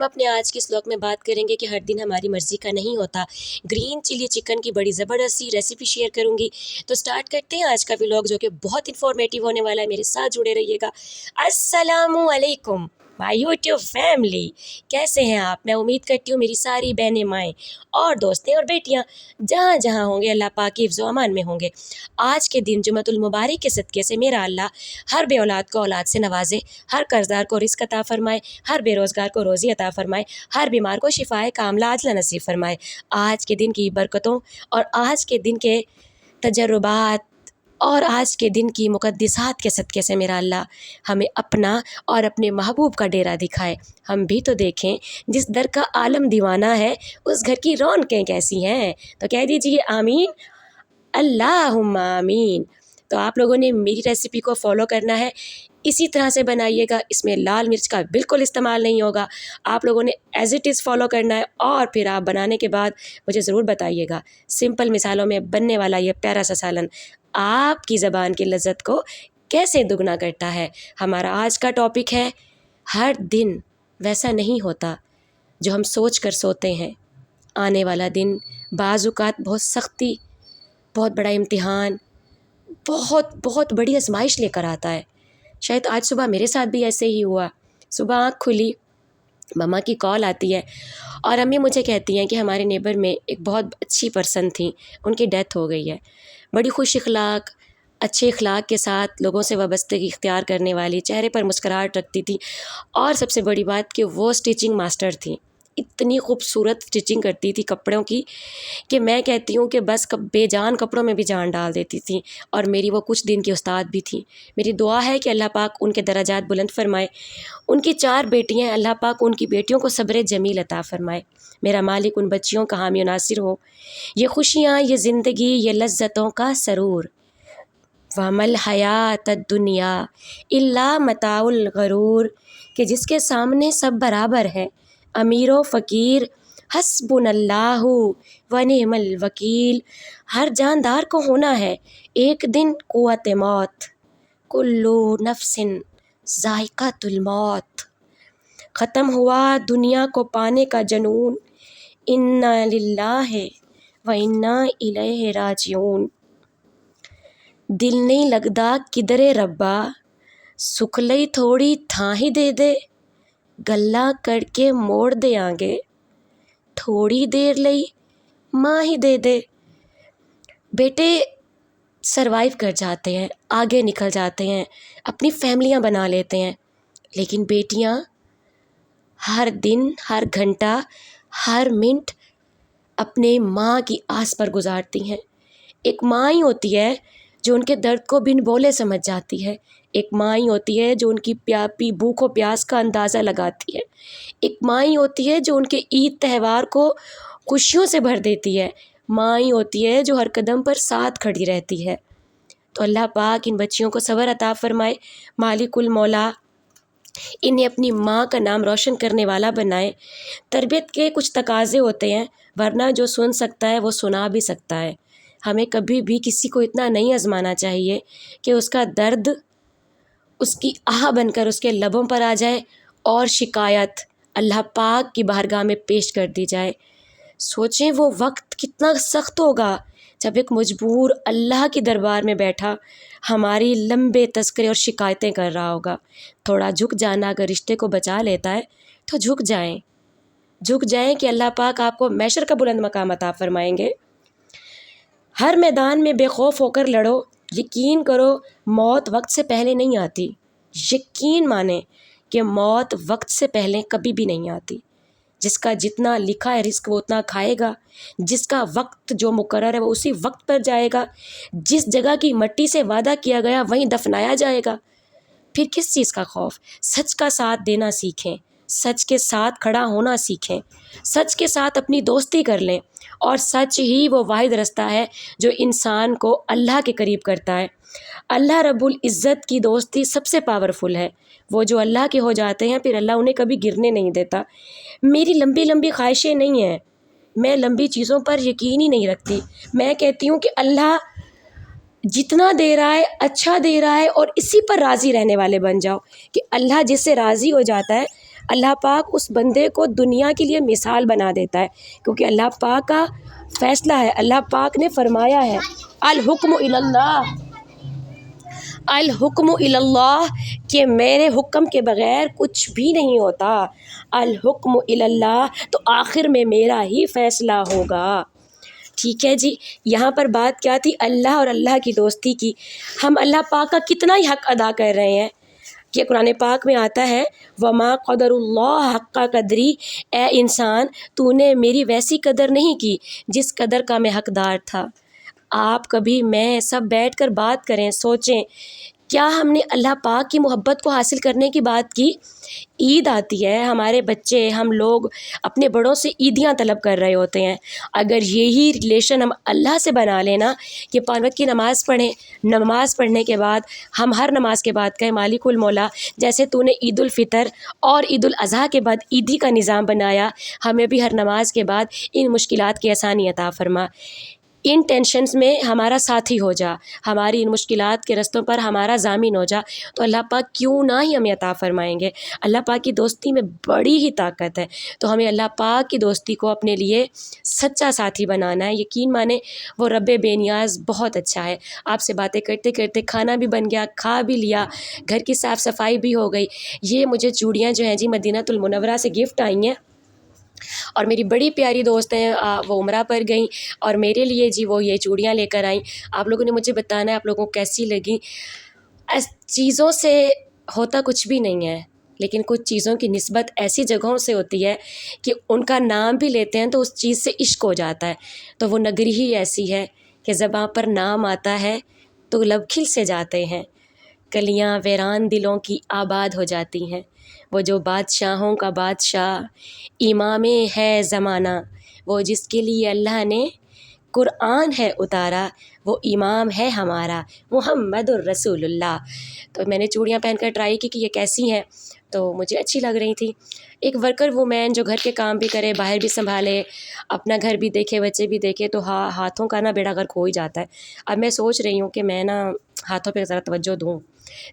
اپنے آج کے اس وقت میں بات کریں گے کہ ہر دن ہماری مرضی کا نہیں ہوتا۔ گرین چلی چکن کی بڑی زبردست سی ریسیپی شیئر کروں گی، تو سٹارٹ کرتے ہیں آج کا ولاگ جو کہ بہت انفارمیٹیو ہونے والا ہے۔ میرے ساتھ جڑے رہیے گا۔ السلام علیکم مائی یوٹیوب فیملی، کیسے ہیں آپ؟ میں امید کرتی ہوں میری ساری بہنیں، مائیں اور دوستیں اور بیٹیاں جہاں جہاں ہوں گے اللہ پاک کی حفظ و امان میں ہوں گے۔ آج کے دن جمعۃ المبارک کے صدقے سے میرا اللہ ہر بے اولاد کو اولاد سے نوازے، ہر قرضدار کو رزق عطا فرمائے، ہر بے روزگار کو روزی عطا فرمائے، ہر بیمار کو شفائے کاملہ عاجلہ نصیب فرمائے۔ آج کے دن کی برکتوں اور آج کے دن کے تجربات اور آج کے دن کی مقدسات کے صدقے سے میرا اللہ ہمیں اپنا اور اپنے محبوب کا ڈیرا دکھائے۔ ہم بھی تو دیکھیں، جس در کا عالم دیوانہ ہے اس گھر کی رونقیں کیسی ہیں۔ تو کہہ دیجیے آمین، اللہم آمین۔ تو آپ لوگوں نے میری ریسیپی کو فالو کرنا ہے، اسی طرح سے بنائیے گا، اس میں لال مرچ کا بالکل استعمال نہیں ہوگا۔ آپ لوگوں نے ایز اٹ از فالو کرنا ہے، اور پھر آپ بنانے کے بعد مجھے ضرور بتائیے گا۔ سمپل مثالوں میں بننے والا یہ پیارا سا سالن آپ کی زبان کی لذت کو کیسے دگنا کرتا ہے۔ ہمارا آج کا ٹاپک ہے، ہر دن ویسا نہیں ہوتا جو ہم سوچ کر سوتے ہیں۔ آنے والا دن بعض اوقات بہت سختی، بہت بڑا امتحان، بہت بڑی آزمائش لے کر آتا ہے۔ شاید آج صبح میرے ساتھ بھی ایسے ہی ہوا۔ صبح آنکھ کھلی، مما کی کال آتی ہے اور امی مجھے کہتی ہیں کہ ہمارے نیبر میں ایک بہت اچھی پرسن تھیں، ان کی ڈیتھ ہو گئی ہے۔ بڑی خوش اخلاق، اچھے اخلاق کے ساتھ لوگوں سے وابستگی اختیار کرنے والی، چہرے پر مسکراہٹ رکھتی تھی، اور سب سے بڑی بات کہ وہ اسٹیچنگ ماسٹر تھیں۔ اتنی خوبصورت اسٹیچنگ کرتی تھی کپڑوں کی کہ میں کہتی ہوں کہ بس بے جان کپڑوں میں بھی جان ڈال دیتی تھیں، اور میری وہ کچھ دن کی استاد بھی تھیں۔ میری دعا ہے کہ اللہ پاک ان کے درجات بلند فرمائے۔ ان کی 4 بیٹیاں ہیں، اللہ پاک ان کی بیٹیوں کو صبر جمیل عطا فرمائے۔ میرا مالک ان بچیوں کا حامی و ناصر ہو۔ یہ خوشیاں، یہ زندگی، یہ لذتوں کا سرور، وَمَا الْحَيَاةُ الدُّنْيَا إِلَّا مَتَاعُ الْغُرُورِ، کہ جس کے سامنے سب برابر ہے، امیر و فقیر، حسبنا اللہ ونعم الوکیل۔ ہر جاندار کو ہونا ہے ایک دن قوت موت، کل نفس ذائقۃ الموت۔ ختم ہوا دنیا کو پانے کا جنون، انا للہ و انا الیہ راجعون۔ دل نہیں لگدا کدرے ربا، سکھ لئی تھوڑی تھاں ہی دے دے، گلا کر کے موڑ دے آنگے، تھوڑی دیر لئی ماں ہی دے دے۔ بیٹے سروائیو کر جاتے ہیں، آگے نکل جاتے ہیں، اپنی فیملیاں بنا لیتے ہیں، لیکن بیٹیاں ہر دن، ہر گھنٹہ، ہر منٹ اپنے ماں کی آس پر گزارتی ہیں۔ ایک ماں ہی ہوتی ہے جو ان کے درد کو بن بولے سمجھ جاتی ہے۔ ایک ماں ہی ہوتی ہے جو ان کی بھوک و پیاس کا اندازہ لگاتی ہے۔ ایک ماں ہی ہوتی ہے جو ان کے عید تہوار کو خوشیوں سے بھر دیتی ہے۔ ماں ہی ہوتی ہے جو ہر قدم پر ساتھ کھڑی رہتی ہے۔ تو اللہ پاک ان بچیوں کو صبر عطا فرمائے، مالک المولا انہیں اپنی ماں کا نام روشن کرنے والا بنائے۔ تربیت کے کچھ تقاضے ہوتے ہیں، ورنہ جو سن سکتا ہے وہ سنا بھی سکتا ہے۔ ہمیں کبھی بھی کسی کو اتنا نہیں آزمانا چاہیے کہ اس کا درد اس کی آہ بن کر اس کے لبوں پر آ جائے اور شکایت اللہ پاک کی بارگاہ میں پیش کر دی جائے۔ سوچیں وہ وقت کتنا سخت ہوگا جب ایک مجبور اللہ کی دربار میں بیٹھا ہماری لمبے تذکرے اور شکایتیں کر رہا ہوگا۔ تھوڑا جھک جانا اگر رشتے کو بچا لیتا ہے تو جھک جائیں کہ اللہ پاک آپ کو محشر کا بلند مقام عطا فرمائیں گے۔ ہر میدان میں بے خوف ہو کر لڑو، یقین کرو موت وقت سے پہلے نہیں آتی۔ یقین مانیں کہ موت وقت سے پہلے کبھی بھی نہیں آتی۔ جس کا جتنا لکھا ہے رزق وہ اتنا کھائے گا، جس کا وقت جو مقرر ہے وہ اسی وقت پر جائے گا، جس جگہ کی مٹی سے وعدہ کیا گیا وہیں دفنایا جائے گا۔ پھر کس چیز کا خوف؟ سچ کا ساتھ دینا سیکھیں، سچ کے ساتھ کھڑا ہونا سیکھیں، سچ کے ساتھ اپنی دوستی کر لیں، اور سچ ہی وہ واحد رستہ ہے جو انسان کو اللہ کے قریب کرتا ہے۔ اللہ رب العزت کی دوستی سب سے پاورفل ہے۔ وہ جو اللہ کے ہو جاتے ہیں پھر اللہ انہیں کبھی گرنے نہیں دیتا۔ میری لمبی خواہشیں نہیں ہیں، میں لمبی چیزوں پر یقین ہی نہیں رکھتی۔ میں کہتی ہوں کہ اللہ جتنا دے رہا ہے اچھا دے رہا ہے، اور اسی پر راضی رہنے والے بن جاؤ کہ اللہ جس سے راضی ہو جاتا ہے اللہ پاک اس بندے کو دنیا کے لیے مثال بنا دیتا ہے، کیونکہ اللہ پاک کا فیصلہ ہے۔ اللہ پاک نے فرمایا ہے الحکم الی اللہ، الحکم الی اللہ، کہ میرے حکم کے بغیر کچھ بھی نہیں ہوتا۔ الحکم الی اللہ، تو آخر میں میرا ہی فیصلہ ہوگا۔ ٹھیک ہے جی، یہاں پر بات کیا تھی؟ اللہ اور اللہ کی دوستی کی۔ ہم اللہ پاک کا کتنا ہی حق ادا کر رہے ہیں کہ قرآن پاک میں آتا ہے وما قدر اللہ حق قدری، اے انسان تو نے میری ویسی قدر نہیں کی جس قدر کا میں حقدار تھا۔ آپ کبھی میں سب بیٹھ کر بات کریں، سوچیں کیا ہم نے اللہ پاک کی محبت کو حاصل کرنے کی بات کی؟ عید آتی ہے، ہمارے بچے، ہم لوگ اپنے بڑوں سے عیدیاں طلب کر رہے ہوتے ہیں۔ اگر یہی ریلیشن ہم اللہ سے بنا لینا کہ 5 وقت کی نماز پڑھیں، نماز پڑھنے کے بعد ہم ہر نماز کے بعد کہیں مالک المولا جیسے تو نے عید الفطر اور عید الاضحیٰ کے بعد عیدی کا نظام بنایا، ہمیں بھی ہر نماز کے بعد ان مشکلات کی آسانی عطا فرما، ان ٹینشنز میں ہمارا ساتھی ہو جا، ہماری ان مشکلات کے رستوں پر ہمارا ضامن ہو جا، تو اللہ پاک کیوں نہ ہی ہمیں عطا فرمائیں گے۔ اللہ پاک کی دوستی میں بڑی ہی طاقت ہے، تو ہمیں اللہ پاک کی دوستی کو اپنے لیے سچا ساتھی بنانا ہے۔ یقین مانیں وہ رب بے نیاز بہت اچھا ہے۔ آپ سے باتیں کرتے کرتے کھانا بھی بن گیا، کھا بھی لیا، گھر کی صاف صفائی بھی ہو گئی۔ یہ مجھے چوڑیاں جو ہیں جی مدینہ المنورہ سے گفٹ آئی ہیں، اور میری بڑی پیاری دوست ہیں، وہ عمرہ پر گئیں اور میرے لیے جی وہ یہ چوڑیاں لے کر آئیں۔ آپ لوگوں نے مجھے بتانا ہے آپ لوگوں کو کیسی لگیں۔ چیزوں سے ہوتا کچھ بھی نہیں ہے، لیکن کچھ چیزوں کی نسبت ایسی جگہوں سے ہوتی ہے کہ ان کا نام بھی لیتے ہیں تو اس چیز سے عشق ہو جاتا ہے۔ تو وہ نگری ہی ایسی ہے کہ زباں پر نام آتا ہے تو لب کھل سے جاتے ہیں، کلیاں ویران دلوں کی آباد ہو جاتی ہیں۔ وہ جو بادشاہوں کا بادشاہ امام ہے زمانہ، وہ جس کے لیے اللہ نے قرآن ہے اتارا، وہ امام ہے ہمارا محمد الرسول اللہ۔ تو میں نے چوڑیاں پہن کر ٹرائی کی کہ یہ کیسی ہیں، تو مجھے اچھی لگ رہی تھی۔ ایک ورکر وومین جو گھر کے کام بھی کرے، باہر بھی سنبھالے، اپنا گھر بھی دیکھے، بچے بھی دیکھے، تو ہاتھوں کا نا بیڑا غرق ہو ہی جاتا ہے۔ اب میں سوچ رہی ہوں کہ میں نا ہاتھوں پہ ذرا توجہ دوں۔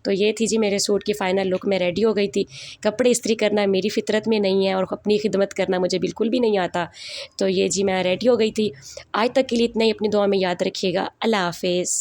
تو یہ تھی جی میرے سوٹ کی فائنل لک، میں ریڈی ہو گئی تھی۔ کپڑے استری کرنا میری فطرت میں نہیں ہے اور اپنی خدمت کرنا مجھے بالکل بھی نہیں آتا، تو یہ جی میں ریڈی ہو گئی تھی۔ آج تک کے لیے اتنا ہی، اپنی دعا میں یاد رکھیے گا۔ اللہ حافظ۔